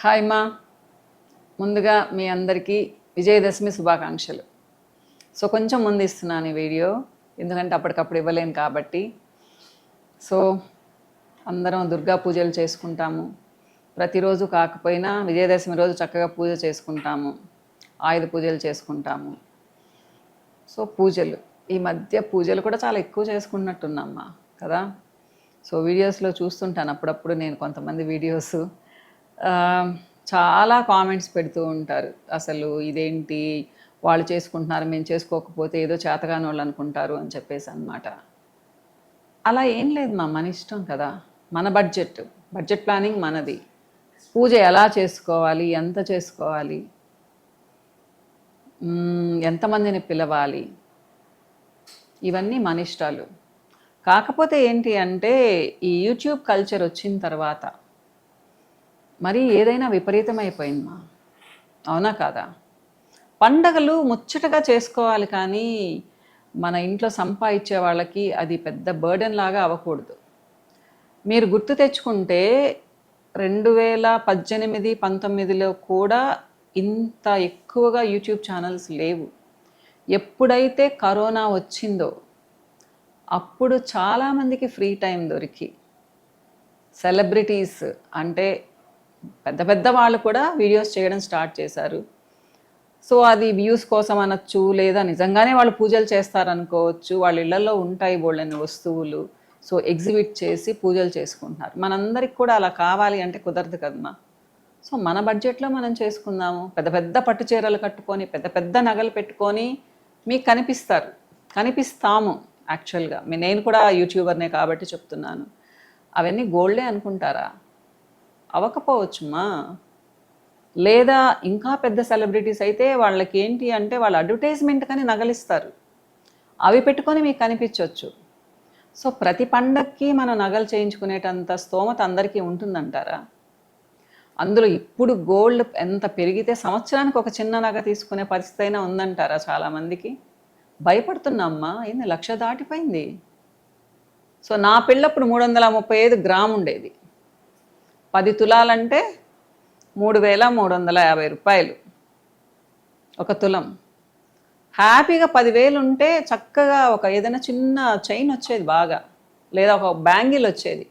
Hi మా, ముందుగా మీ అందరికీ విజయదశమి శుభాకాంక్షలు. సో కొంచెం ముందు ఇస్తున్నాను ఈ వీడియో, ఎందుకంటే అప్పటికప్పుడు ఇవ్వలేను కాబట్టి. సో అందరం దుర్గా పూజలు చేసుకుంటాము, ప్రతిరోజు కాకపోయినా విజయదశమి రోజు చక్కగా పూజ చేసుకుంటాము, ఆయుధ పూజలు చేసుకుంటాము. సో పూజలు ఈ మధ్య పూజలు కూడా చాలా ఎక్కువ చేసుకున్నట్టున్నామ్మా కదా. సో వీడియోస్లో చూస్తుంటాను అప్పుడప్పుడు నేను కొంతమంది వీడియోస్, చాలా కామెంట్స్ పెడుతూ ఉంటారు. అసలు ఇదేంటి వాళ్ళు చేసుకుంటున్నారు, మేము చేసుకోకపోతే ఏదో చేతగాని వాళ్ళు అనుకుంటారు అని చెప్పేసి అన్నమాట. అలా ఏం లేదు మా, మన ఇష్టం కదా, మన బడ్జెట్ ప్లానింగ్ మనది. పూజ ఎలా చేసుకోవాలి, ఎంత చేసుకోవాలి, ఎంతమందిని పిలవాలి, ఇవన్నీ మన ఇష్టాలు. కాకపోతే ఏంటి అంటే ఈ యూట్యూబ్ కల్చర్ వచ్చిన తర్వాత మరి ఏదైనా విపరీతమైపోయిందమ్మా, అవునా కాదా? పండగలు ముచ్చటగా చేసుకోవాలి, కానీ మన ఇంట్లో సంపాదించే వాళ్ళకి అది పెద్ద బర్డెన్ లాగా అవ్వకూడదు. మీరు గుర్తు తెచ్చుకుంటే 2018-19లో కూడా ఇంత ఎక్కువగా యూట్యూబ్ ఛానల్స్ లేవు. ఎప్పుడైతే కరోనా వచ్చిందో అప్పుడు చాలామందికి ఫ్రీ టైం దొరికి సెలబ్రిటీస్ అంటే పెద్ద పెద్ద వాళ్ళు కూడా వీడియోస్ చేయడం స్టార్ట్ చేశారు. సో అది వ్యూస్ కోసం అనొచ్చు, లేదా నిజంగానే వాళ్ళు పూజలు చేస్తారనుకోవచ్చు. వాళ్ళ ఇళ్లలో ఉంటాయి బోళ్ళని వస్తువులు, సో ఎగ్జిబిట్ చేసి పూజలు చేసుకుంటున్నారు. మనందరికి కూడా అలా కావాలి అంటే కుదరదు కదమ్మా. సో మన బడ్జెట్లో మనం చేసుకుందాము. పెద్ద పెద్ద పట్టు చీరలు కట్టుకొని పెద్ద పెద్ద నగలు పెట్టుకొని మీకు కనిపిస్తాము. యాక్చువల్గా నేను కూడా యూట్యూబర్నే కాబట్టి చెప్తున్నాను. అవన్నీ గోల్డే అనుకుంటారా? అవ్వకపోవచ్చుమా. లేదా ఇంకా పెద్ద సెలబ్రిటీస్ అయితే వాళ్ళకి ఏంటి అంటే వాళ్ళు అడ్వర్టైజ్మెంట్ కానీ నగలిస్తారు, అవి పెట్టుకొని మీకు కనిపించవచ్చు. సో ప్రతి పండక్కి మనం నగలు చేయించుకునేటంత స్తోమత అందరికీ ఉంటుందంటారా? అందులో ఇప్పుడు గోల్డ్ ఎంత పెరిగితే సంవత్సరానికి ఒక చిన్న నగ తీసుకునే పరిస్థితి అయినా ఉందంటారా? చాలామందికి భయపడుతున్నామ్మా. ఏంది 1,00,000 దాటిపోయింది. సో నా పెళ్ళప్పుడు 335 గ్రాము ఉండేది. 10 తులాలంటే 3,350 రూపాయలు ఒక తులం. హ్యాపీగా 10,000 ఉంటే చక్కగా ఒక ఏదైనా చిన్న చైన్ వచ్చేది బాగా, లేదా ఒక బ్యాంగిల్ వచ్చేది,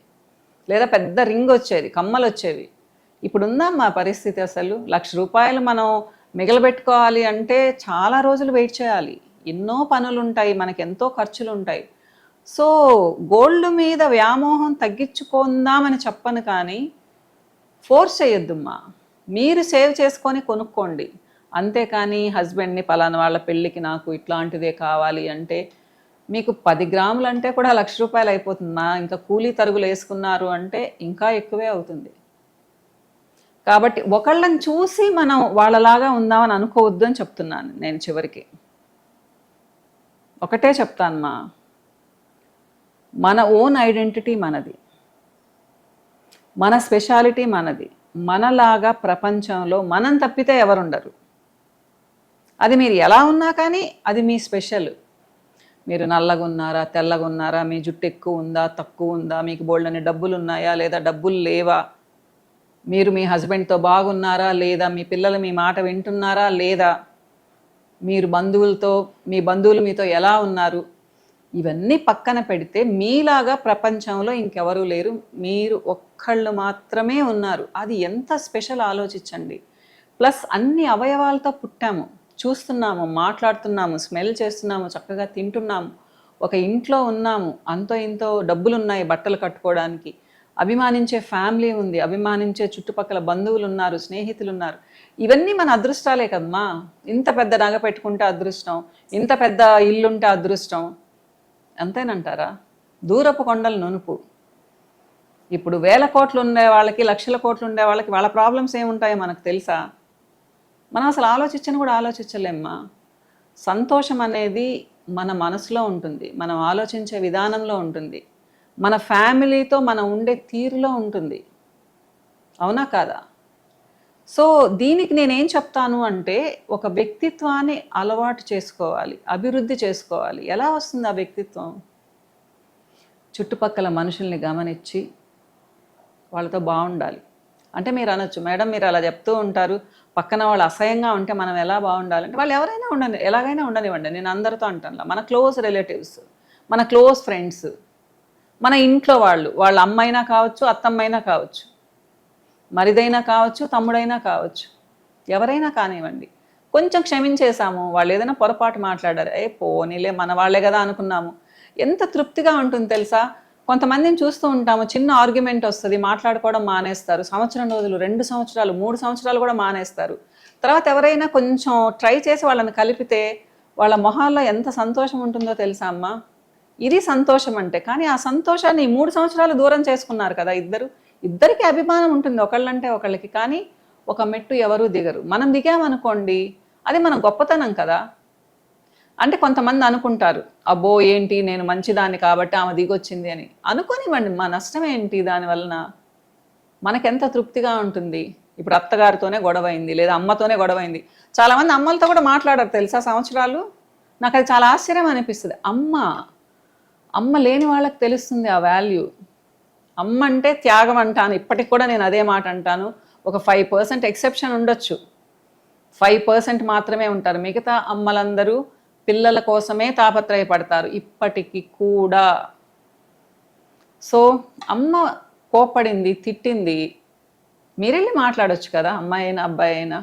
లేదా పెద్ద రింగ్ వచ్చేది, కమ్మలు వచ్చేవి. ఇప్పుడు ఉందమ్మా పరిస్థితి. అసలు 1,00,000 రూపాయలు మనం మిగలబెట్టుకోవాలి అంటే చాలా రోజులు వెయిట్ చేయాలి, ఎన్నో పనులు ఉంటాయి, మనకి ఎంతో ఖర్చులు ఉంటాయి. సో గోల్డ్ మీద వ్యామోహం తగ్గించుకుందామని చెప్పను, కానీ ఫోర్స్ చేయొద్దమ్మా. మీరు సేవ్ చేసుకొని కొనుక్కోండి, అంతేకాని హస్బెండ్ని పలానా వాళ్ళ పెళ్ళికి నాకు ఇట్లాంటిదే కావాలి అంటే మీకు 10 గ్రాములు అంటే కూడా 1,00,000 రూపాయలు అయిపోతుందా? ఇంకా కూలీ తరుగులు వేసుకున్నారు అంటే ఇంకా ఎక్కువే అవుతుంది. కాబట్టి ఒకళ్ళని చూసి మనం వాళ్ళలాగా ఉందామని అనుకోవద్దు అని చెప్తున్నాను నేను. చివరికి ఒకటే చెప్తానమ్మా, మన ఓన్ ఐడెంటిటీ మనది, మన స్పెషాలిటీ మనది. మనలాగా ప్రపంచంలో మనం తప్పితే ఎవరుండరు. అది మీరు ఎలా ఉన్నా కానీ అది మీ స్పెషల్. మీరు నల్లగా ఉన్నారా, తెల్లగా ఉన్నారా, మీ జుట్టు ఎక్కువ ఉందా, తక్కువ ఉందా, మీకు బోల్డని డబ్బులు ఉన్నాయా లేదా డబ్బులు లేవా, మీరు మీ హస్బెండ్తో బాగున్నారా లేదా, మీ పిల్లలు మీ మాట వింటున్నారా లేదా, మీరు మీ బంధువులు మీతో ఎలా ఉన్నారు, ఇవన్నీ పక్కన పెడితే మీలాగా ప్రపంచంలో ఇంకెవరూ లేరు, మీరు ఒక్కళ్ళు మాత్రమే ఉన్నారు. అది ఎంత స్పెషల్ ఆలోచించండి. ప్లస్ అన్ని అవయవాలతో పుట్టాము, చూస్తున్నాము, మాట్లాడుతున్నాము, స్మెల్ చేస్తున్నాము, చక్కగా తింటున్నాము, ఒక ఇంట్లో ఉన్నాము, అంతో ఇంతో డబ్బులు ఉన్నాయి బట్టలు కట్టుకోవడానికి, అభిమానించే ఫ్యామిలీ ఉంది, అభిమానించే చుట్టుపక్కల బంధువులు ఉన్నారు, స్నేహితులు ఉన్నారు. ఇవన్నీ మన అదృష్టాలే కదమ్మా. ఇంత పెద్ద నగ పెట్టుకుంటే అదృష్టం, ఇంత పెద్ద ఇల్లుంటే అదృష్టం, అంతేనంటారా? దూరపు కొండలు నునుపు. ఇప్పుడు 1,000 కోట్లు ఉండే వాళ్ళకి, 1,00,000 కోట్లు ఉండే వాళ్ళకి వాళ్ళ ప్రాబ్లమ్స్ ఏముంటాయో మనకు తెలుసా? మనం అసలు ఆలోచించని కూడా ఆలోచించలేమ్మా. సంతోషం అనేది మన మనసులో ఉంటుంది, మనం ఆలోచించే విధానంలో ఉంటుంది, మన ఫ్యామిలీతో మనం ఉండే తీరులో ఉంటుంది, అవునా కాదా? సో దీనికి నేనేం చెప్తాను అంటే ఒక వ్యక్తిత్వాన్ని అలవాటు చేసుకోవాలి, అభివృద్ధి చేసుకోవాలి. ఎలా వస్తుంది ఆ వ్యక్తిత్వం? చుట్టుపక్కల మనుషుల్ని గమనించి వాళ్ళతో బాగుండాలి, అంటే మీరు అనొచ్చు, మేడం మీరు అలా చెప్తూ ఉంటారు, పక్కన వాళ్ళు అసహ్యంగా ఉంటే మనం ఎలా బాగుండాలంటే, వాళ్ళు ఎవరైనా ఉండని, ఎలాగైనా ఉండనివ్వండి, నేను అందరితో అంటాను. మన క్లోజ్ రిలేటివ్స్, మన క్లోజ్ ఫ్రెండ్స్, మన ఇంట్లో వాళ్ళు, వాళ్ళ అమ్మైనా కావచ్చు, అత్తమ్మైనా కావచ్చు, మరిదైనా కావచ్చు, తమ్ముడైనా కావచ్చు, ఎవరైనా కానివ్వండి, కొంచెం క్షమించేసాము, వాళ్ళు ఏదైనా పొరపాటు మాట్లాడారు, పోనీలే మన వాళ్ళే కదా అనుకున్నాము, ఎంత తృప్తిగా ఉంటుంది తెలుసా. కొంతమందిని చూస్తూ ఉంటాము, చిన్న ఆర్గ్యుమెంట్ వస్తుంది, మాట్లాడుకోవడం మానేస్తారు, సంవత్సరం రోజులు, 2 సంవత్సరాలు, 3 సంవత్సరాలు కూడా మానేస్తారు. తర్వాత ఎవరైనా కొంచెం ట్రై చేసి వాళ్ళని కలిపితే వాళ్ళ మొహాల్లో ఎంత సంతోషం ఉంటుందో తెలుసా అమ్మా. ఇది సంతోషం అంటే. కానీ ఆ సంతోషాన్ని 3 సంవత్సరాలు దూరం చేసుకున్నారు కదా ఇద్దరికి అభిమానం ఉంటుంది ఒకళ్ళంటే ఒకళ్ళకి. కానీ ఒక మెట్టు ఎవరూ దిగరు. మనం దిగామనుకోండి, అది మన గొప్పతనం కదా. అంటే కొంతమంది అనుకుంటారు, అబ్బో ఏంటి నేను మంచిదాన్ని కాబట్టి ఆమె దిగొచ్చింది అని. అనుకోనివ్వండి, మా నష్టం ఏంటి దానివలన? మనకెంత తృప్తిగా ఉంటుంది. ఇప్పుడు అత్తగారితోనే గొడవైంది, లేదా అమ్మతోనే గొడవైంది. చాలామంది అమ్మలతో కూడా మాట్లాడారు తెలుసా సంవత్సరాలు. నాకు అది చాలా ఆశ్చర్యం అనిపిస్తుంది. అమ్మ లేని వాళ్ళకి తెలుస్తుంది ఆ వాల్యూ. అమ్మ అంటే త్యాగం అంటాను, ఇప్పటికి కూడా నేను అదే మాట అంటాను. ఒక 5% ఎక్సెప్షన్ ఉండొచ్చు, 5% మాత్రమే ఉంటారు. మిగతా అమ్మలందరూ పిల్లల కోసమే తాపత్రయపడతారు ఇప్పటికి కూడా. సో అమ్మ కోపడింది, తిట్టింది, మీరెళ్ళి మాట్లాడొచ్చు కదా, అమ్మాయి అయినా అబ్బాయి అయినా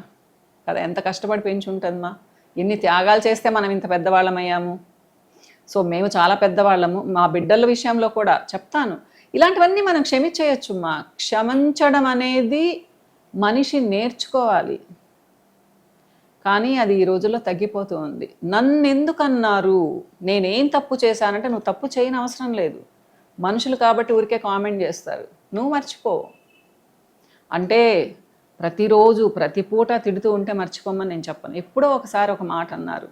కదా. ఎంత కష్టపడి పెంచి ఉంటుందమ్మా, ఎన్ని త్యాగాలు చేస్తే మనం ఇంత పెద్దవాళ్ళమయ్యాము. సో మేము చాలా పెద్దవాళ్ళము. మా బిడ్డల విషయంలో కూడా చెప్తాను, ఇలాంటివన్నీ మనం క్షమించేయచ్చు. క్షమించడం అనేది మనిషి నేర్చుకోవాలి. కానీ అది ఈ రోజుల్లో తగ్గిపోతూ ఉంది. నన్ను ఎందుకన్నారు, నేనేం తప్పు చేశానంటే, నువ్వు తప్పు చేయని అవసరం లేదు. మనుషులు కాబట్టి ఊరికే కామెంట్ చేస్తారు, నువ్వు మర్చిపో. అంటే ప్రతిరోజు ప్రతి పూట తిడుతూ ఉంటే మర్చిపోమని నేను చెప్పను. ఎప్పుడో ఒకసారి ఒక మాట అన్నారు,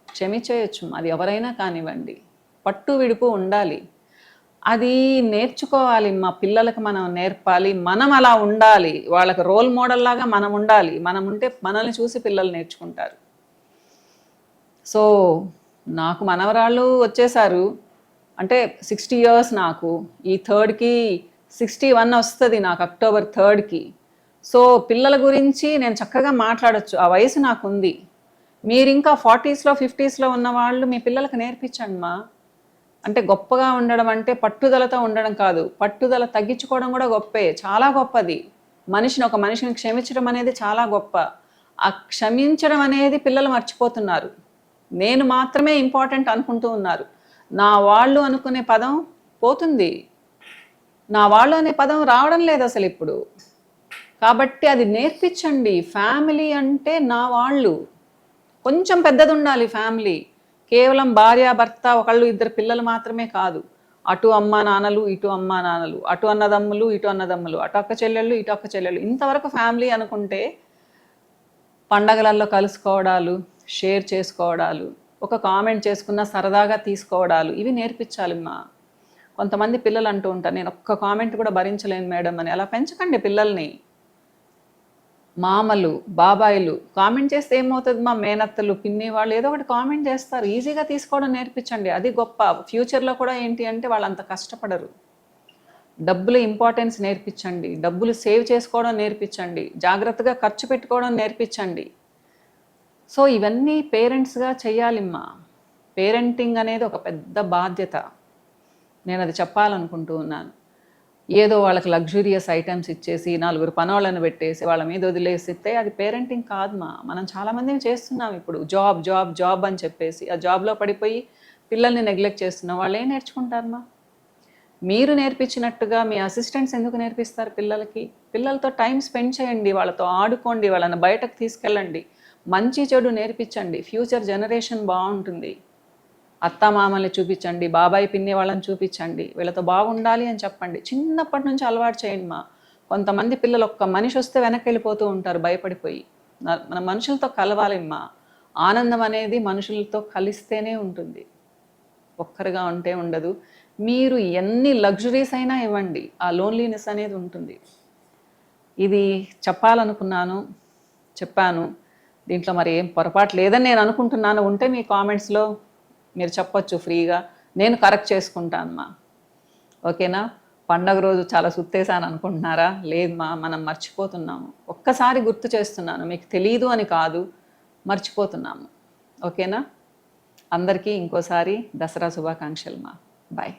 క్షమించేయచ్చు. అది ఎవరైనా కానివ్వండి, పట్టు విడుపు ఉండాలి. అది నేర్చుకోవాలి. మా పిల్లలకు మనం నేర్పాలి. మనం అలా ఉండాలి, వాళ్ళకి రోల్ మోడల్ లాగా మనం ఉండాలి. మనం ఉంటే మనల్ని చూసి పిల్లలు నేర్చుకుంటారు. సో నాకు మనవరాళ్ళు వచ్చేసారు, అంటే 60 years నాకు. ఈ 3rd కి 61 వస్తుంది నాకు, October 3కి. సో పిల్లల గురించి నేను చక్కగా మాట్లాడచ్చు, ఆ వయసు నాకుంది. మీరు ఇంకా 40sలో 50sలో ఉన్న వాళ్ళు మీ పిల్లలకు నేర్పించండి మా. అంటే గొప్పగా ఉండడం అంటే పట్టుదలతో ఉండడం కాదు, పట్టుదల తగ్గించుకోవడం కూడా గొప్పే, చాలా గొప్పది. ఒక మనిషిని క్షమించడం అనేది చాలా గొప్ప. ఆ క్షమించడం అనేది పిల్లలు మర్చిపోతున్నారు. నేను మాత్రమే ఇంపార్టెంట్ అనుకుంటూ ఉన్నారు. నా వాళ్ళు అనుకునే పదం పోతుంది, నా వాళ్ళు అనే పదం రావడం లేదు అసలు ఇప్పుడు. కాబట్టి అది నేర్పించండి. ఫ్యామిలీ అంటే నా వాళ్ళు, కొంచెం పెద్దది ఉండాలి ఫ్యామిలీ. కేవలం భార్య భర్త, ఒకళ్ళు ఇద్దరు పిల్లలు మాత్రమే కాదు. అటు అమ్మా నాన్నలు, ఇటు అమ్మా నాన్నలు, అటు అన్నదమ్ములు, ఇటు అన్నదమ్ములు, అటు అక్క చెల్లెళ్ళు, ఇటు అక్క చెల్లెళ్ళు, ఇంతవరకు ఫ్యామిలీ అనుకుంటే పండగలలో కలుసుకోవడాలు, షేర్ చేసుకోవడాలు, ఒక కామెంట్ చేసుకున్న సరదాగా తీసుకోవడాలు, ఇవి నేర్పించాలి మా. కొంతమంది పిల్లలు అంటూ ఉంటారు, నేను ఒక్క కామెంట్ కూడా భరించలేను మేడం అని. అలా పెంచకండి పిల్లల్ని. మామలు, బాబాయిలు కామెంట్ చేస్తే ఏమవుతుంది మా, మేనత్తలు, పిన్ని వాళ్ళు ఏదో ఒకటి కామెంట్ చేస్తారు, ఈజీగా తీసుకోవడం నేర్పించండి. అది గొప్ప. ఫ్యూచర్లో కూడా ఏంటి అంటే వాళ్ళు అంత కష్టపడరు. డబ్బులు ఇంపార్టెన్స్ నేర్పించండి, డబ్బులు సేవ్ చేసుకోవడం నేర్పించండి, జాగ్రత్తగా ఖర్చు పెట్టుకోవడం నేర్పించండి. సో ఇవన్నీ పేరెంట్స్గా చెయ్యాలిమ్మా. పేరెంటింగ్ అనేది ఒక పెద్ద బాధ్యత. నేను అది చెప్పాలనుకుంటూ ఉన్నాను. ఏదో వాళ్ళకి లగ్జూరియస్ ఐటమ్స్ ఇచ్చేసి 4 పనోళ్ళను పెట్టేసి వాళ్ళ మీద వదిలేసితే అది పేరెంటింగ్ కాదు మా. మనం చాలామందిని చేస్తున్నాం ఇప్పుడు, జాబ్ జాబ్ జాబ్ అని చెప్పేసి ఆ జాబ్లో పడిపోయి పిల్లల్ని నెగ్లెక్ట్ చేస్తున్నాం. వాళ్ళు ఏం నేర్చుకుంటారమ్మా? మీరు నేర్పించినట్టుగా మీ అసిస్టెంట్స్ ఎందుకు నేర్పిస్తారు పిల్లలకి? పిల్లలతో టైం స్పెండ్ చేయండి, వాళ్ళతో ఆడుకోండి, వాళ్ళని బయటకు తీసుకెళ్ళండి, మంచి చెడు నేర్పించండి. ఫ్యూచర్ జనరేషన్ బాగుంటుంది. అత్తమామల్ని చూపించండి, బాబాయ్ పిన్ని వాళ్ళని చూపించండి, వీళ్ళతో బాగుండాలి అని చెప్పండి. చిన్నప్పటి నుంచి అలవాటు చేయండి మా. కొంతమంది పిల్లలు ఒక్క మనిషి వస్తే వెనక్కి వెళ్ళిపోతూ ఉంటారు భయపడిపోయి. మన మనుషులతో కలవాలిమ్మా. ఆనందం అనేది మనుషులతో కలిస్తేనే ఉంటుంది, ఒక్కరిగా ఉంటే ఉండదు. మీరు ఎన్ని లగ్జరీస్ అయినా ఇవ్వండి, ఆ లోన్లీనెస్ అనేది ఉంటుంది. ఇది చెప్పాలనుకున్నాను, చెప్పాను. దీంట్లో మరి ఏం పొరపాటు లేదని నేను అనుకుంటున్నాను. ఉంటే మీ కామెంట్స్లో మీరు చెప్పొచ్చు ఫ్రీగా, నేను కరెక్ట్ చేసుకుంటాను మా. ఓకేనా? పండగ రోజు చాలా సుత్తేసాను అనుకుంటున్నారా? లేదు మా, మనం మర్చిపోతున్నాము. ఒక్కసారి గుర్తు చేస్తున్నాను, మీకు తెలియదు అని కాదు, మర్చిపోతున్నాము. ఓకేనా? అందరికీ ఇంకోసారి దసరా శుభాకాంక్షలు మా. బాయ్.